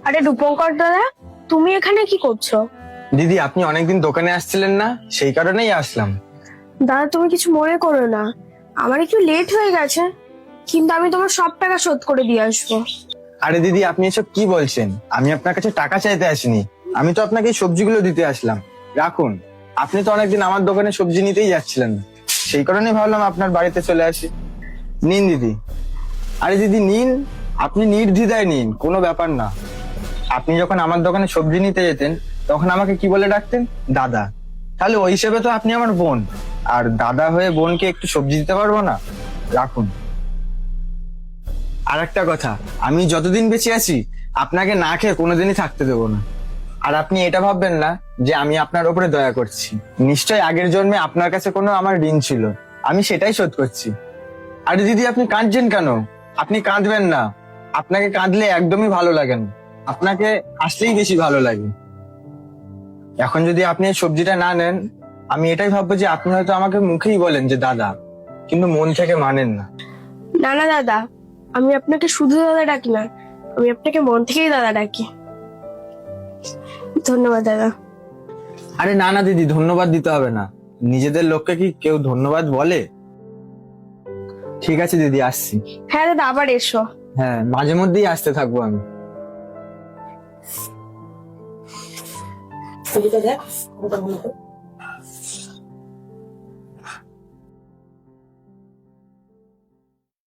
আরে রূপঙ্কর দাদা, তুমি এখানে কি করছো? দিদি, আপনি অনেকদিন দোকানে আসছিলেন না, সেই কারণেই আসলাম। দাদা তুমি কিছু মনে করো না, আমার একটু লেট হয়ে গেছে, কিন্তু আমি তোমার সব টাকা শোধ করে দিয়ে আসবো। আরে দিদি, আপনি এসব কি বলছেন? আমি আপনার কাছে টাকা চাইতে আসিনি, আমি তো আপনাকে এই সবজিগুলো দিতে আসলাম। রাখুন, আপনি তো অনেকদিন আমার দোকানে সবজি নিতেই যাচ্ছিলেন না, সেই কারণেই ভাবলাম আপনার বাড়িতে চলে আসি। নিন দিদি। আরে দিদি নিন, আপনি নির্দ্বিধায় নিন, কোনো ব্যাপার না। আপনি যখন আমার দোকানে সবজি নিতে যেতেন তখন আমাকে কি বলে ডাকতেন? দাদা। তাহলে ওই হিসেবে তো আপনি আমার বোন, আর দাদা হয়ে বোনকে একটু সবজি দিতে পারবো না? রাখুন। আর একটা কথা, আমি যতদিন বেঁচে আছি আপনাকে না খেয়ে কোনোদিনই থাকতে দেবো না। আর আপনি এটা ভাববেন না যে আমি আপনার উপরে দয়া করছি, নিশ্চয় আগের জন্মে আপনার কাছে কোনো আমার ঋণ ছিল, আমি সেটাই শোধ করছি। আরে দিদি, আপনি কাঁদছেন কেন? আপনি কাঁদবেন না, আপনাকে কাঁদলে একদমই ভালো লাগে না, আপনাকে হাসলেই বেশি ভালো লাগে। এখন যদি আপনি এই সবজিটা না নেন, আমি এটাই ভাববো যে আপনি হয়তো আমাকে মুখেই বলেন যে দাদা, কিন্তু মন থেকে মানেন না। না না দাদা, আমি আপনাকে শুধু দাদা ডাকি না, আমি আপনাকে মন থেকেই দাদা ডাকি। ধন্যবাদ দাদা। আরে না না দিদি, ধন্যবাদ দিতে হবে না, নিজেদের লোককে কি কেউ ধন্যবাদ বলে? ঠিক আছে দিদি, আসছি। হ্যাঁ দাদা, আবার এসো। হ্যাঁ, মাঝে মধ্যেই আসতে থাকবো আমি। ছবিটা দেখ, ওটা ভালো করে।